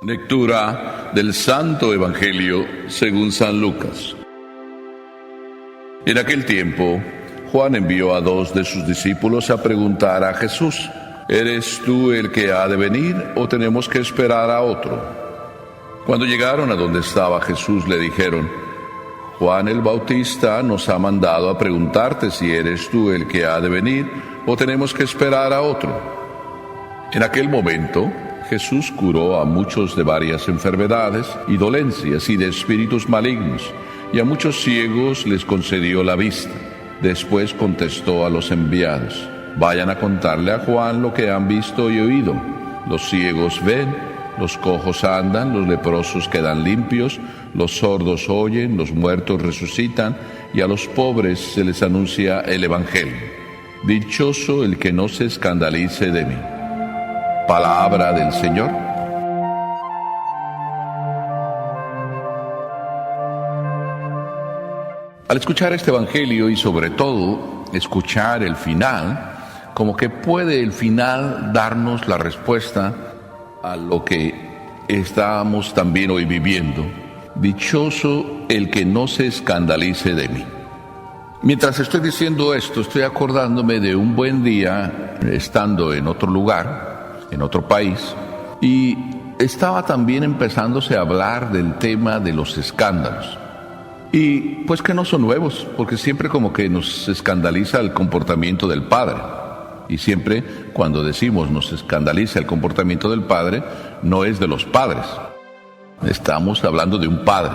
Lectura del Santo Evangelio según San Lucas. En aquel tiempo, Juan envió a 2 de sus discípulos a preguntar a Jesús: ¿Eres tú el que ha de venir o tenemos que esperar a otro? Cuando llegaron a donde estaba Jesús, le dijeron: Juan el Bautista nos ha mandado a preguntarte si eres tú el que ha de venir o tenemos que esperar a otro. En aquel momento, Jesús curó a muchos de varias enfermedades y dolencias y de espíritus malignos, y a muchos ciegos les concedió la vista. Después contestó a los enviados: vayan a contarle a Juan lo que han visto y oído. Los ciegos ven, los cojos andan, los leprosos quedan limpios, los sordos oyen, los muertos resucitan, y a los pobres se les anuncia el Evangelio. Dichoso el que no se escandalice de mí. Palabra del Señor. Al escuchar este Evangelio y sobre todo escuchar el final, como que puede el final darnos la respuesta a lo que estamos también hoy viviendo. Dichoso el que no se escandalice de mí. Mientras estoy diciendo esto, estoy acordándome de un buen día estando en otro lugar, en otro país, y estaba también empezándose a hablar del tema de los escándalos. Y pues que no son nuevos, porque siempre como que nos escandaliza el comportamiento del padre. Y siempre cuando decimos nos escandaliza el comportamiento del padre, no es de los padres. Estamos hablando de un padre,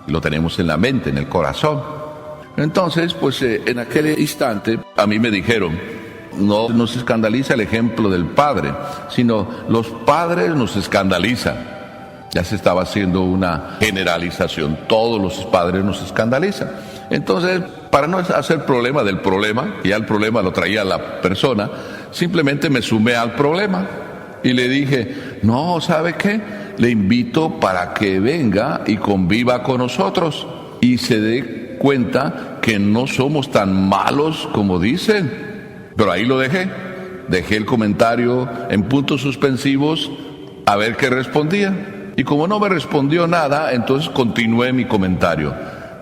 y lo tenemos en la mente, en el corazón. Entonces, pues en aquel instante a mí me dijeron: no nos escandaliza el ejemplo del padre, sino los padres nos escandalizan. Ya se estaba haciendo una generalización, todos los padres nos escandalizan. Entonces, para no hacer problema del problema, ya el problema lo traía la persona, simplemente me sumé al problema y le dije: no, ¿sabe qué? Le invito para que venga y conviva con nosotros y se dé cuenta que no somos tan malos como dicen. Pero ahí lo dejé el comentario en puntos suspensivos a ver qué respondía. Y como no me respondió nada, entonces continué mi comentario.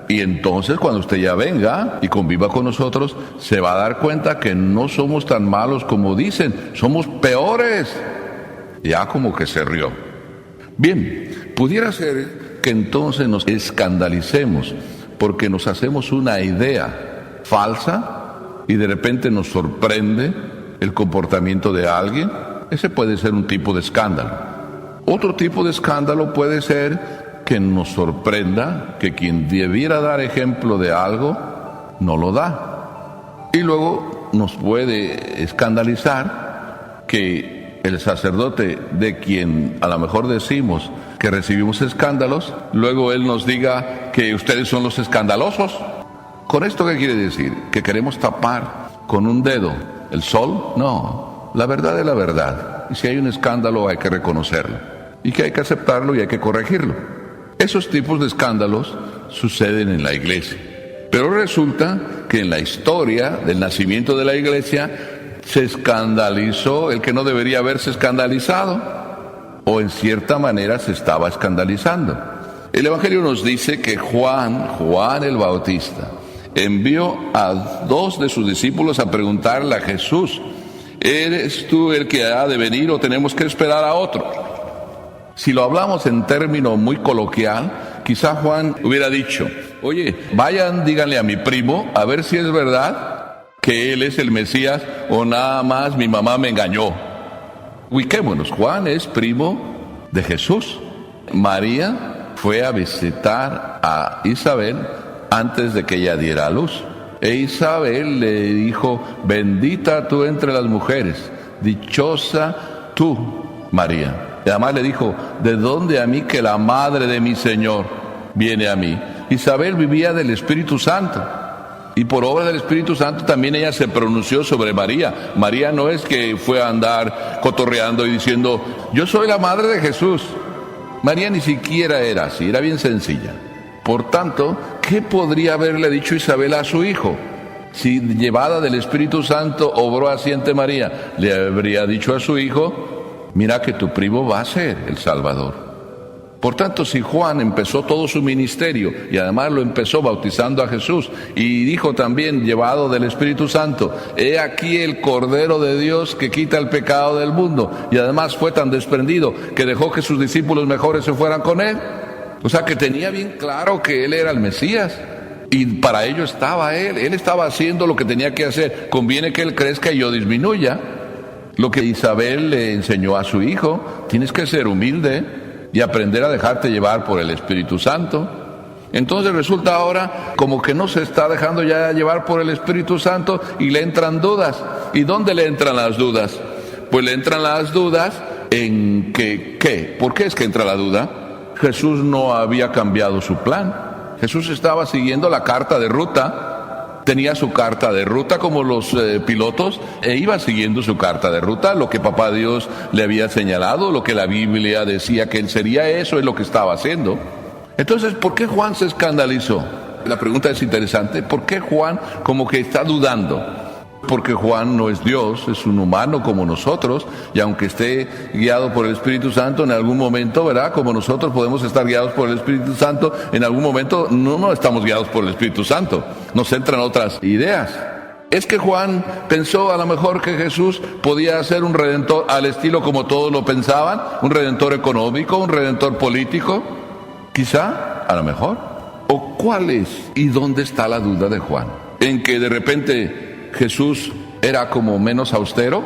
Y entonces cuando usted ya venga y conviva con nosotros, se va a dar cuenta que no somos tan malos como dicen, somos peores. Ya como que se rió. Bien, pudiera ser que entonces nos escandalicemos porque nos hacemos una idea falsa y de repente nos sorprende el comportamiento de alguien. Ese puede ser un tipo de escándalo. Otro tipo de escándalo puede ser que nos sorprenda que quien debiera dar ejemplo de algo no lo da. Y luego nos puede escandalizar que el sacerdote de quien a lo mejor decimos que recibimos escándalos, luego él nos diga que ustedes son los escandalosos. ¿Con esto qué quiere decir? ¿Que queremos tapar con un dedo el sol? No, la verdad es la verdad. Y si hay un escándalo hay que reconocerlo. Y que hay que aceptarlo y hay que corregirlo. Esos tipos de escándalos suceden en la iglesia. Pero resulta que en la historia del nacimiento de la iglesia se escandalizó el que no debería haberse escandalizado. O en cierta manera se estaba escandalizando. El Evangelio nos dice que Juan el Bautista, envió a 2 de sus discípulos a preguntarle a Jesús: ¿eres tú el que ha de venir o tenemos que esperar a otro? Si lo hablamos en término muy coloquial, quizá Juan hubiera dicho: oye, vayan, díganle a mi primo a ver si es verdad que él es el Mesías o nada más mi mamá me engañó. Ubiquémonos, Juan es primo de Jesús. María fue a visitar a Isabel antes de que ella diera a luz. E Isabel le dijo: bendita tú entre las mujeres, dichosa tú, María. Y además le dijo: ¿de dónde a mí que la madre de mi Señor viene a mí? Isabel vivía del Espíritu Santo. Y por obra del Espíritu Santo también ella se pronunció sobre María. María no es que fue a andar cotorreando y diciendo: yo soy la madre de Jesús. María ni siquiera era así, era bien sencilla. Por tanto, ¿qué podría haberle dicho Isabel a su hijo? Si llevada del Espíritu Santo obró así ante María, le habría dicho a su hijo: mira que tu primo va a ser el Salvador. Por tanto, si Juan empezó todo su ministerio y además lo empezó bautizando a Jesús y dijo también, llevado del Espíritu Santo, he aquí el Cordero de Dios que quita el pecado del mundo, y además fue tan desprendido que dejó que sus discípulos mejores se fueran con él, o sea que tenía bien claro que él era el Mesías y para ello estaba él estaba haciendo lo que tenía que hacer. Conviene que él crezca y yo disminuya. Lo que Isabel le enseñó a su hijo, tienes que ser humilde y aprender a dejarte llevar por el Espíritu Santo. Entonces resulta ahora como que no se está dejando ya llevar por el Espíritu Santo y le entran dudas. ¿Y dónde le entran las dudas? Pues le entran las dudas en que, ¿qué? ¿Por qué es que entra la duda? Jesús no había cambiado su plan. Jesús estaba siguiendo la carta de ruta. Tenía su carta de ruta como los pilotos e iba siguiendo su carta de ruta, lo que Papá Dios le había señalado, lo que la Biblia decía que él sería, eso es lo que estaba haciendo. Entonces, ¿por qué Juan se escandalizó? La pregunta es interesante. ¿Por qué Juan como que está dudando? Porque Juan no es Dios, es un humano como nosotros, y aunque esté guiado por el Espíritu Santo, en algún momento, ¿verdad? Como nosotros podemos estar guiados por el Espíritu Santo, en algún momento no estamos guiados por el Espíritu Santo, nos entran otras ideas. Es que Juan pensó a lo mejor que Jesús podía ser un redentor al estilo como todos lo pensaban, un redentor económico, un redentor político, quizá, a lo mejor. ¿O cuál es y dónde está la duda de Juan? En que de repente Jesús era como menos austero,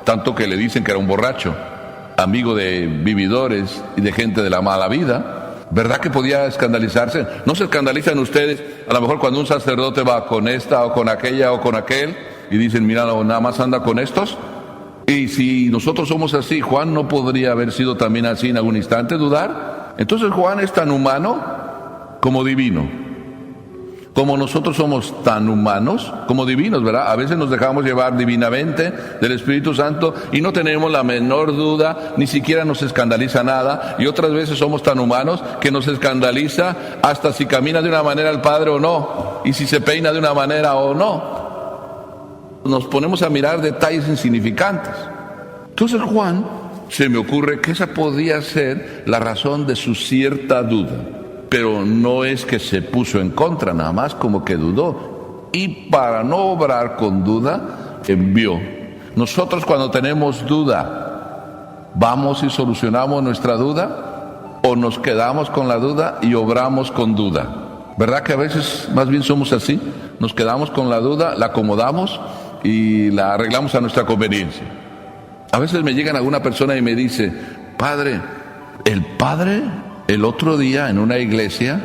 tanto que le dicen que era un borracho, amigo de vividores y de gente de la mala vida. ¿Verdad que podía escandalizarse? ¿No se escandalizan ustedes a lo mejor cuando un sacerdote va con esta o con aquella o con aquel y dicen, mira, nada más anda con estos? Y si nosotros somos así, ¿Juan no podría haber sido también así en algún instante, dudar? Entonces Juan es tan humano como divino. Como nosotros somos tan humanos como divinos, ¿verdad? A veces nos dejamos llevar divinamente del Espíritu Santo y no tenemos la menor duda, ni siquiera nos escandaliza nada. Y otras veces somos tan humanos que nos escandaliza hasta si camina de una manera el Padre o no, y si se peina de una manera o no. Nos ponemos a mirar detalles insignificantes. Entonces Juan, se me ocurre que esa podía ser la razón de su cierta duda. Pero no es que se puso en contra, nada más como que dudó. Y para no obrar con duda, envió. Nosotros cuando tenemos duda, ¿vamos y solucionamos nuestra duda? ¿O nos quedamos con la duda y obramos con duda? ¿Verdad que a veces más bien somos así? Nos quedamos con la duda, la acomodamos y la arreglamos a nuestra conveniencia. A veces me llegan alguna persona y me dice, Padre, el Padre el otro día en una iglesia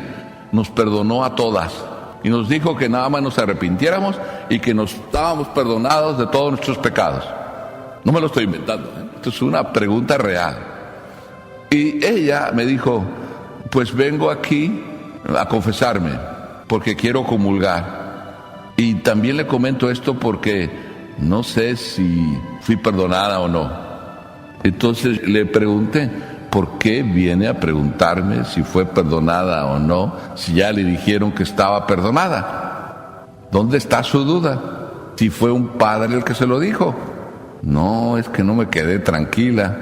nos perdonó a todas y nos dijo que nada más nos arrepintiéramos y que nos estábamos perdonados de todos nuestros pecados. No me lo estoy inventando, ¿eh? Esto es una pregunta real. Y ella me dijo, pues vengo aquí a confesarme porque quiero comulgar. Y también le comento esto porque no sé si fui perdonada o no. Entonces le pregunté, ¿por qué viene a preguntarme si fue perdonada o no, si ya le dijeron que estaba perdonada? ¿Dónde está su duda? Si fue un padre el que se lo dijo. No, es que no me quedé tranquila.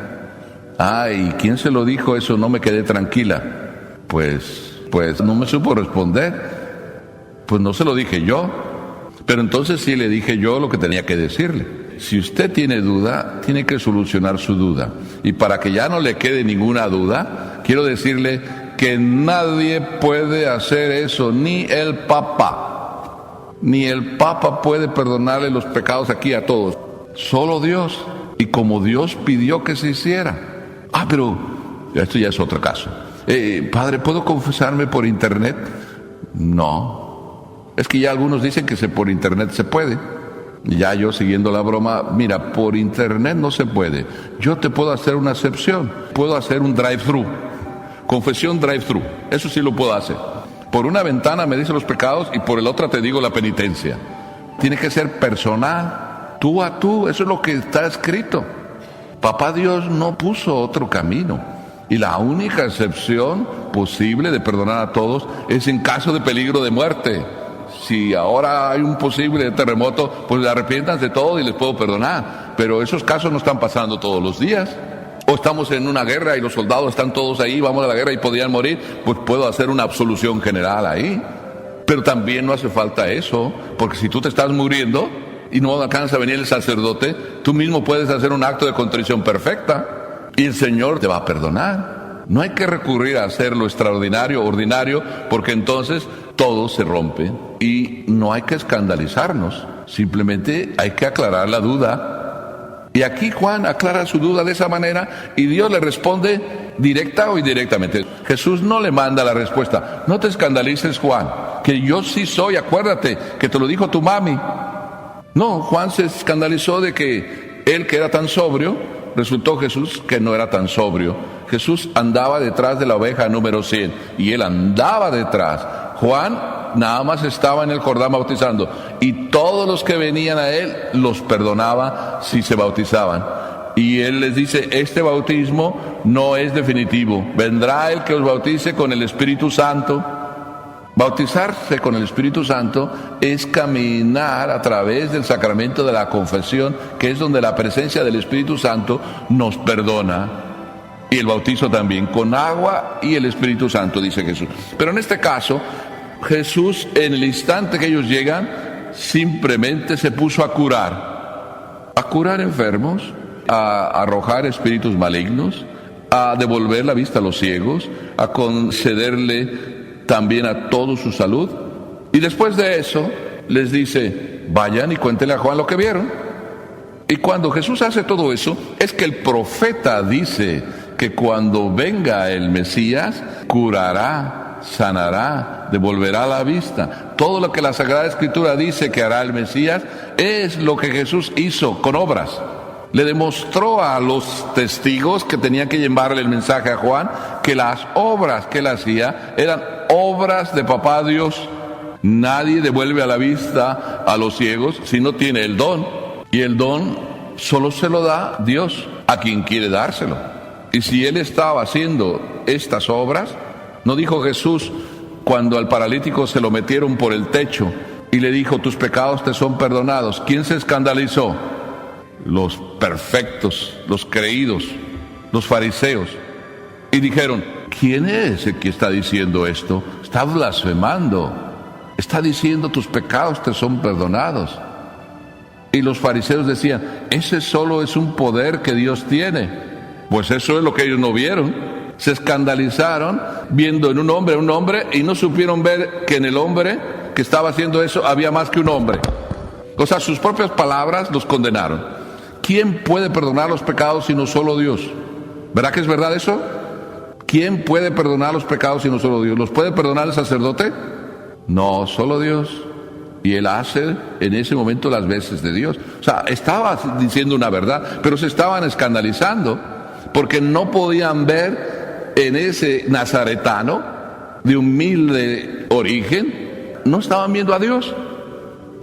Ay, ¿quién se lo dijo eso? No me quedé tranquila. Pues no me supo responder. Pues no se lo dije yo. Pero entonces sí le dije yo lo que tenía que decirle. Si usted tiene duda, tiene que solucionar su duda. Y para que ya no le quede ninguna duda, quiero decirle que nadie puede hacer eso, ni el Papa. Ni el Papa puede perdonarle los pecados aquí a todos. Solo Dios. Y como Dios pidió que se hiciera. Pero esto ya es otro caso. Padre, ¿puedo confesarme por internet? No. Es que ya algunos dicen que por internet se puede. Ya yo siguiendo la broma, mira, por internet no se puede. Yo te puedo hacer una excepción. Puedo hacer un drive-thru. Confesión drive-thru. Eso sí lo puedo hacer. Por una ventana me dice los pecados y por el otra te digo la penitencia. Tiene que ser personal, tú a tú. Eso es lo que está escrito. Papá Dios no puso otro camino. Y la única excepción posible de perdonar a todos es en caso de peligro de muerte. Si ahora hay un posible terremoto, pues arrepiéntanse de todo y les puedo perdonar. Pero esos casos no están pasando todos los días. O estamos en una guerra y los soldados están todos ahí, vamos a la guerra y podrían morir, pues puedo hacer una absolución general ahí. Pero también no hace falta eso, porque si tú te estás muriendo y no alcanza a venir el sacerdote, tú mismo puedes hacer un acto de contrición perfecta y el Señor te va a perdonar. No hay que recurrir a hacer lo extraordinario, ordinario, porque entonces todo se rompe. Y no hay que escandalizarnos, simplemente hay que aclarar la duda. Y aquí Juan aclara su duda de esa manera y Dios le responde directa o indirectamente. Jesús no le manda la respuesta. No te escandalices, Juan, que yo sí soy, acuérdate que te lo dijo tu mami. No, Juan se escandalizó de que él, que era tan sobrio, resultó Jesús que no era tan sobrio. Jesús andaba detrás de la oveja número 100 y él andaba detrás. Juan nada más estaba en el Jordán bautizando y todos los que venían a él los perdonaba si se bautizaban. Y él les dice, este bautismo no es definitivo, vendrá el que os bautice con el Espíritu Santo. Bautizarse con el Espíritu Santo es caminar a través del sacramento de la confesión, que es donde la presencia del Espíritu Santo nos perdona. Y el bautizo también, con agua y el Espíritu Santo, dice Jesús. Pero en este caso, Jesús, en el instante que ellos llegan, simplemente se puso a curar enfermos, a arrojar espíritus malignos, a devolver la vista a los ciegos, a concederle también a todos su salud. Y después de eso, les dice, vayan y cuéntenle a Juan lo que vieron. Y cuando Jesús hace todo eso, es que el profeta dice que cuando venga el Mesías, curará, sanará, devolverá la vista. Todo lo que la Sagrada Escritura dice que hará el Mesías es lo que Jesús hizo con obras. Le demostró a los testigos que tenían que llevarle el mensaje a Juan que las obras que él hacía eran obras de papá Dios. Nadie devuelve a la vista a los ciegos si no tiene el don. Y el don solo se lo da Dios a quien quiere dárselo. Y si él estaba haciendo estas obras, ¿no dijo Jesús cuando al paralítico se lo metieron por el techo y le dijo, tus pecados te son perdonados? ¿Quién se escandalizó? Los perfectos, los creídos, los fariseos. Y dijeron, ¿quién es el que está diciendo esto? Está blasfemando. Está diciendo, tus pecados te son perdonados. Y los fariseos decían, ese solo es un poder que Dios tiene. Pues eso es lo que ellos no vieron. Se escandalizaron viendo en un hombre y no supieron ver que en el hombre que estaba haciendo eso había más que un hombre. O sea, sus propias palabras los condenaron. ¿Quién puede perdonar los pecados sino solo Dios? ¿Verdad que es verdad eso? ¿Quién puede perdonar los pecados sino solo Dios? ¿Los puede perdonar el sacerdote? No, solo Dios. Y él hace en ese momento las veces de Dios. O sea, estaba diciendo una verdad, pero se estaban escandalizando porque no podían ver en ese nazaretano de humilde origen, no estaban viendo a Dios.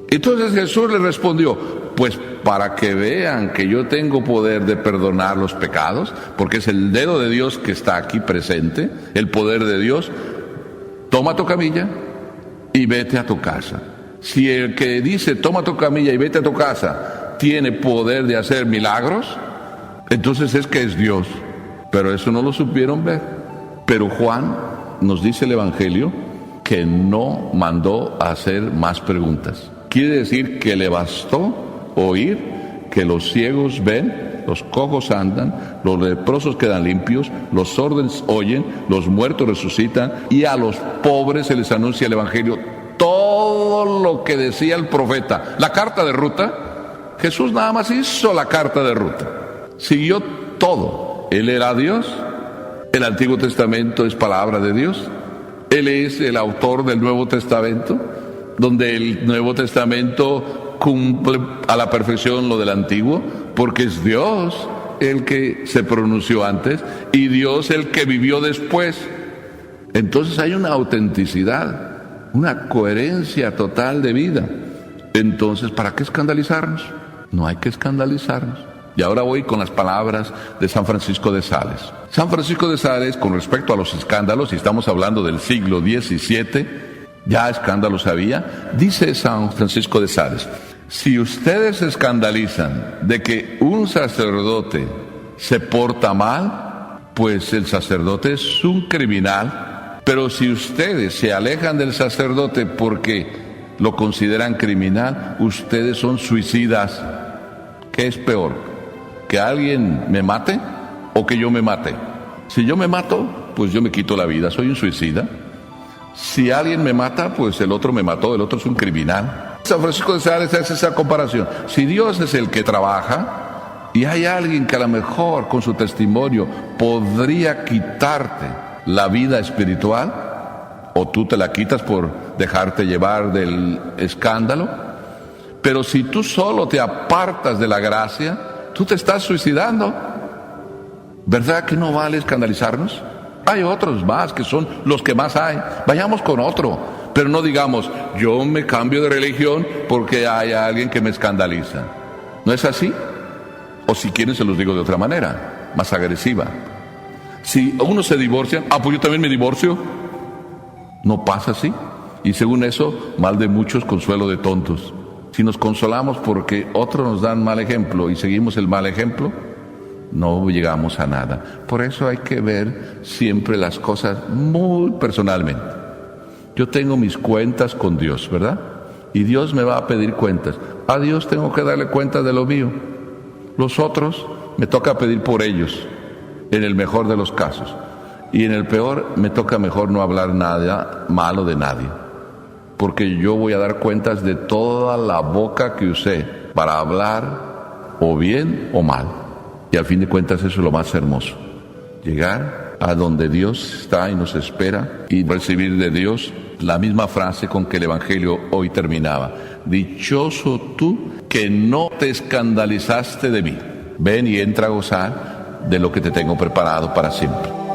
Entonces Jesús les respondió, pues para que vean que yo tengo poder de perdonar los pecados, porque es el dedo de Dios que está aquí presente, el poder de Dios, toma tu camilla y vete a tu casa. Si el que dice toma tu camilla y vete a tu casa tiene poder de hacer milagros, entonces es que es Dios. Pero eso no lo supieron ver. Pero Juan nos dice el Evangelio que no mandó a hacer más preguntas. Quiere decir que le bastó oír que los ciegos ven, los cojos andan, los leprosos quedan limpios, los sordos oyen, los muertos resucitan y a los pobres se les anuncia el Evangelio. Todo lo que decía el profeta, la carta de ruta, Jesús nada más hizo la carta de ruta. Siguió todo. Él era Dios. El Antiguo Testamento es palabra de Dios. Él es el autor del Nuevo Testamento, donde el Nuevo Testamento cumple a la perfección lo del Antiguo, porque es Dios el que se pronunció antes y Dios el que vivió después. Entonces hay una autenticidad, una coherencia total de vida. Entonces, ¿para qué escandalizarnos? No hay que escandalizarnos. Y ahora voy con las palabras de San Francisco de Sales. San Francisco de Sales, con respecto a los escándalos, y estamos hablando del siglo XVII, ya escándalos había, dice San Francisco de Sales, si ustedes se escandalizan de que un sacerdote se porta mal, pues el sacerdote es un criminal. Pero si ustedes se alejan del sacerdote porque lo consideran criminal, ustedes son suicidas. ¿Qué es peor? ¿Que alguien me mate o que yo me mate? Si yo me mato, pues yo me quito la vida, soy un suicida. Si alguien me mata, pues el otro me mató, el otro es un criminal. San Francisco de Sales hace esa comparación. Si Dios es el que trabaja y hay alguien que a lo mejor con su testimonio podría quitarte la vida espiritual, o tú te la quitas por dejarte llevar del escándalo, pero si tú solo te apartas de la gracia, tú te estás suicidando. ¿Verdad que no vale escandalizarnos? Hay otros más que son los que más hay. Vayamos con otro, pero no digamos, yo me cambio de religión porque hay alguien que me escandaliza. ¿No es así? O si quieren se los digo de otra manera, más agresiva. Si uno se divorcia, pues yo también me divorcio. No pasa así. Y según eso, mal de muchos, consuelo de tontos. Si nos consolamos porque otros nos dan mal ejemplo y seguimos el mal ejemplo, no llegamos a nada. Por eso hay que ver siempre las cosas muy personalmente. Yo tengo mis cuentas con Dios, ¿verdad? Y Dios me va a pedir cuentas. A Dios tengo que darle cuenta de lo mío. Los otros me toca pedir por ellos, en el mejor de los casos. Y en el peor me toca mejor no hablar nada malo de nadie. Porque yo voy a dar cuentas de toda la boca que usé para hablar o bien o mal. Y al fin de cuentas eso es lo más hermoso. Llegar a donde Dios está y nos espera y recibir de Dios la misma frase con que el Evangelio hoy terminaba. Dichoso tú que no te escandalizaste de mí. Ven y entra a gozar de lo que te tengo preparado para siempre.